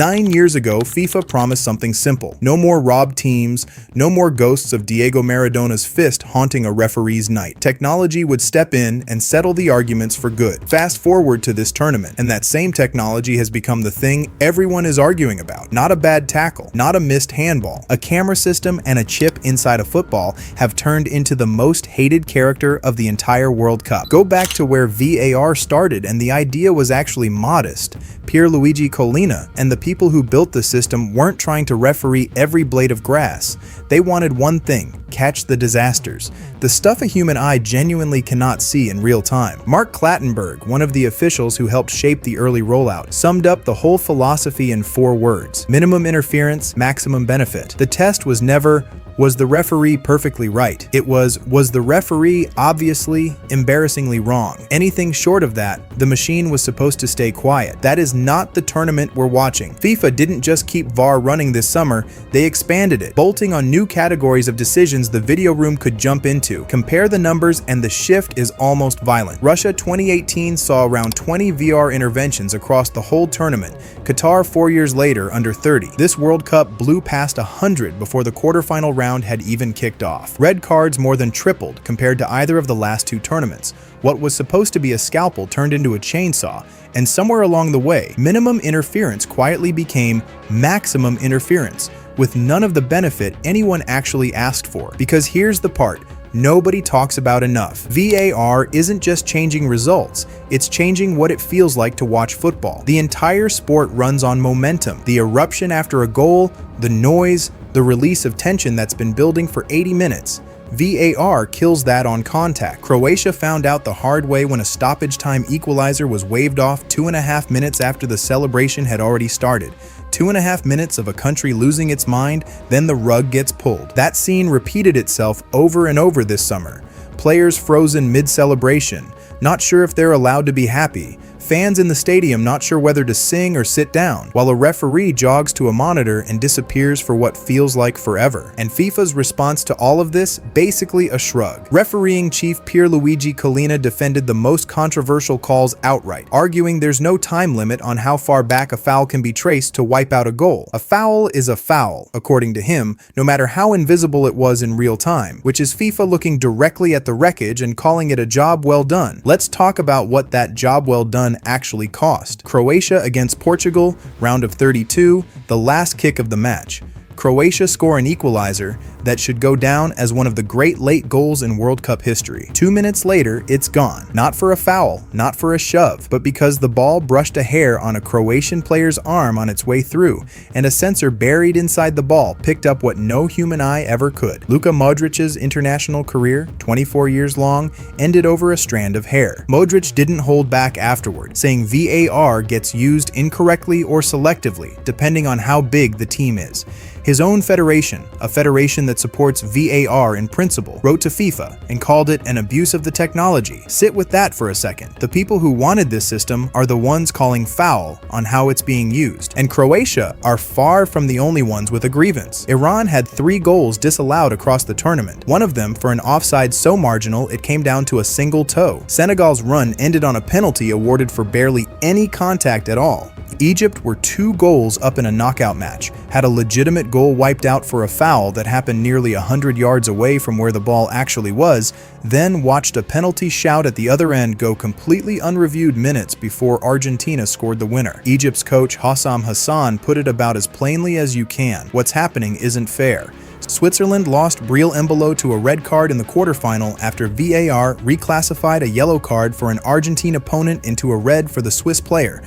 9 years ago, FIFA promised something simple. No more robbed teams, no more ghosts of Diego Maradona's fist haunting a referee's night. Technology would step in and settle the arguments for good. Fast forward to this tournament, and that same technology has become the thing everyone is arguing about. Not a bad tackle, not a missed handball. A camera system and a chip inside a football have turned into the most hated character of the entire World Cup. Go back to where VAR started, and the idea was actually modest. Pierluigi Collina and the people who built the system weren't trying to referee every blade of grass. They wanted one thing: catch the disasters. The stuff a human eye genuinely cannot see in real time. Mark Clattenburg, one of the officials who helped shape the early rollout, summed up the whole philosophy in 4 words: minimum interference, maximum benefit. The test was never, was the referee perfectly right? It was the referee obviously, embarrassingly wrong? Anything short of that, the machine was supposed to stay quiet. That is not the tournament we're watching. FIFA didn't just keep VAR running this summer, they expanded it, bolting on new categories of decisions the video room could jump into. Compare the numbers and the shift is almost violent. Russia 2018 saw around 20 VAR interventions across the whole tournament. Qatar 4 years later, under 30. This World Cup blew past 100 before the quarterfinal round had even kicked off. Red cards more than tripled compared to either of the last 2 tournaments. What was supposed to be a scalpel turned into a chainsaw, and somewhere along the way, minimum interference quietly became maximum interference, with none of the benefit anyone actually asked for. Because here's the part nobody talks about enough. VAR isn't just changing results, it's changing what it feels like to watch football. The entire sport runs on momentum. The eruption after a goal, the noise, the release of tension that's been building for 80 minutes. VAR kills that on contact. Croatia found out the hard way when a stoppage time equalizer was waved off 2.5 minutes after the celebration had already started. 2.5 minutes of a country losing its mind, then the rug gets pulled. That scene repeated itself over and over this summer. Players frozen mid-celebration, not sure if they're allowed to be happy. Fans in the stadium not sure whether to sing or sit down, while a referee jogs to a monitor and disappears for what feels like forever. And FIFA's response to all of this? Basically a shrug. Refereeing chief Pierluigi Collina defended the most controversial calls outright, arguing there's no time limit on how far back a foul can be traced to wipe out a goal. A foul is a foul, according to him, no matter how invisible it was in real time, which is FIFA looking directly at the wreckage and calling it a job well done. Let's talk about what that job well done actually cost. Croatia against Portugal, round of 32, the last kick of the match. Croatia score an equalizer that should go down as one of the great late goals in World Cup history. 2 minutes later, it's gone. Not for a foul, not for a shove, but because the ball brushed a hair on a Croatian player's arm on its way through, and a sensor buried inside the ball picked up what no human eye ever could. Luka Modrić's international career, 24 years long, ended over a strand of hair. Modrić didn't hold back afterward, saying VAR gets used incorrectly or selectively, depending on how big the team is. His own federation, a federation that supports VAR in principle, wrote to FIFA and called it an abuse of the technology. Sit with that for a second. The people who wanted this system are the ones calling foul on how it's being used. And Croatia are far from the only ones with a grievance. Iran had 3 goals disallowed across the tournament, one of them for an offside so marginal it came down to a single toe. Senegal's run ended on a penalty awarded for barely any contact at all. Egypt were 2 goals up in a knockout match, had a legitimate goal wiped out for a foul that happened nearly 100 yards away from where the ball actually was, then watched a penalty shout at the other end go completely unreviewed minutes before Argentina scored the winner. Egypt's coach Hossam Hassan put it about as plainly as you can: what's happening isn't fair. Switzerland lost Breel Embolo to a red card in the quarterfinal after VAR reclassified a yellow card for an Argentine opponent into a red for the Swiss player.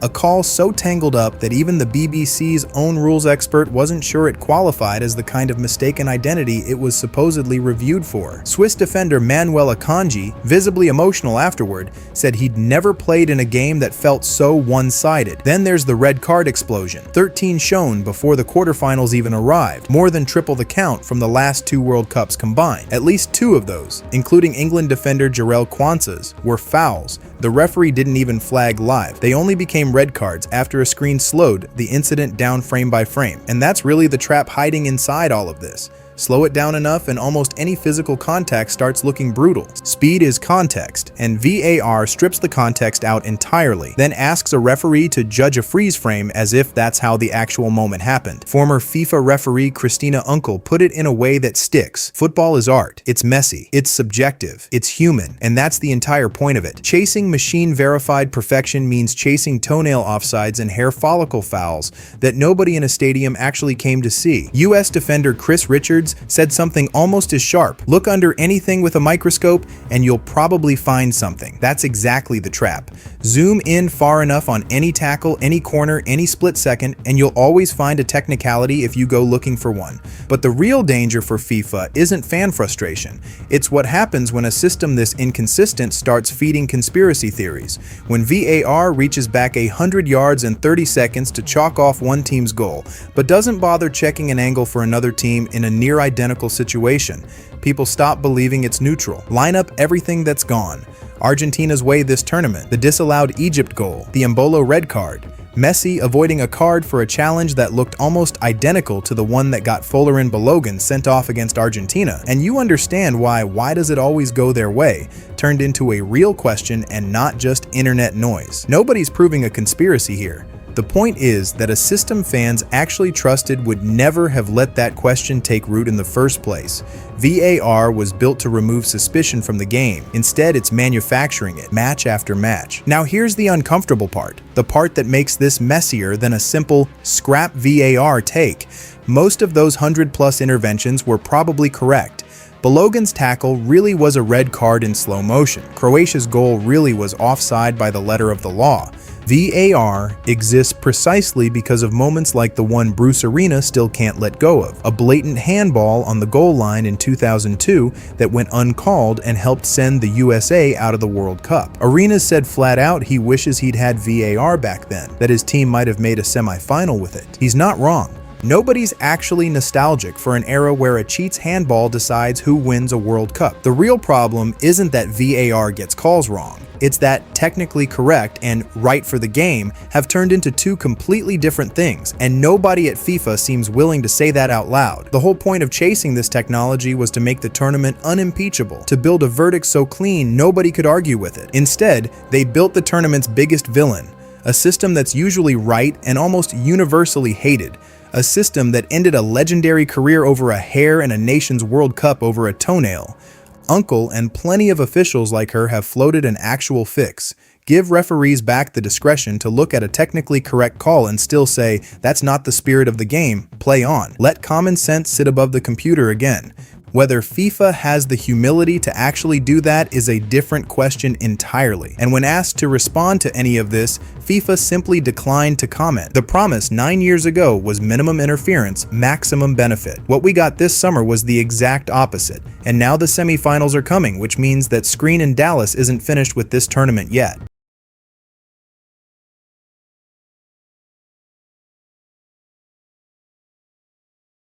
A call so tangled up that even the BBC's own rules expert wasn't sure it qualified as the kind of mistaken identity it was supposedly reviewed for. Swiss defender Manuel Akanji, visibly emotional afterward, said he'd never played in a game that felt so one-sided. Then there's the red card explosion. 13 shown before the quarterfinals even arrived, more than triple the count from the last 2 World Cups combined. At least 2 of those, including England defender Jarell Quansah's, were fouls. The referee didn't even flag live. They only became red cards after a screen slowed the incident down frame by frame. And that's really the trap hiding inside all of this. Slow it down enough and almost any physical contact starts looking brutal. Speed is context, and VAR strips the context out entirely, then asks a referee to judge a freeze frame as if that's how the actual moment happened. Former FIFA referee Christina Unkel put it in a way that sticks. Football is art. It's messy. It's subjective. It's human. And that's the entire point of it. Chasing machine-verified perfection means chasing toenail offsides and hair follicle fouls that nobody in a stadium actually came to see. US defender Chris Richards said something almost as sharp. Look under anything with a microscope and you'll probably find something. That's exactly the trap. Zoom in far enough on any tackle, any corner, any split second, and you'll always find a technicality if you go looking for one. But the real danger for FIFA isn't fan frustration. It's what happens when a system this inconsistent starts feeding conspiracy theories. When VAR reaches back 100 yards in 30 seconds to chalk off one team's goal, but doesn't bother checking an angle for another team in a near-identical situation. People stop believing it's neutral. Line up everything that's gone. Argentina's way this tournament, the disallowed Egypt goal, the Embolo red card, Messi avoiding a card for a challenge that looked almost identical to the one that got Folarin Balogun sent off against Argentina. And you understand why does it always go their way turned into a real question and not just internet noise. Nobody's proving a conspiracy here. The point is that a system fans actually trusted would never have let that question take root in the first place. VAR was built to remove suspicion from the game. Instead, it's manufacturing it, match after match. Now here's the uncomfortable part, the part that makes this messier than a simple scrap VAR take. Most of those 100+ interventions were probably correct. Balogun's tackle really was a red card in slow motion. Croatia's goal really was offside by the letter of the law. VAR exists precisely because of moments like the one Bruce Arena still can't let go of. A blatant handball on the goal line in 2002 that went uncalled and helped send the USA out of the World Cup. Arenas said flat out he wishes he'd had VAR back then, that his team might have made a semi-final with it. He's not wrong. Nobody's actually nostalgic for an era where a cheat's handball decides who wins a World Cup. The real problem isn't that VAR gets calls wrong. It's that technically correct and right for the game have turned into two completely different things, and nobody at FIFA seems willing to say that out loud. The whole point of chasing this technology was to make the tournament unimpeachable, to build a verdict so clean nobody could argue with it. Instead, they built the tournament's biggest villain, a system that's usually right and almost universally hated. A system that ended a legendary career over a hair and a nation's World Cup over a toenail. Unkel and plenty of officials like her have floated an actual fix. Give referees back the discretion to look at a technically correct call and still say, that's not the spirit of the game, play on. Let common sense sit above the computer again. Whether FIFA has the humility to actually do that is a different question entirely. And when asked to respond to any of this, FIFA simply declined to comment. The promise 9 years ago was minimum interference, maximum benefit. What we got this summer was the exact opposite. And now the semifinals are coming, which means that Screen in Dallas isn't finished with this tournament yet.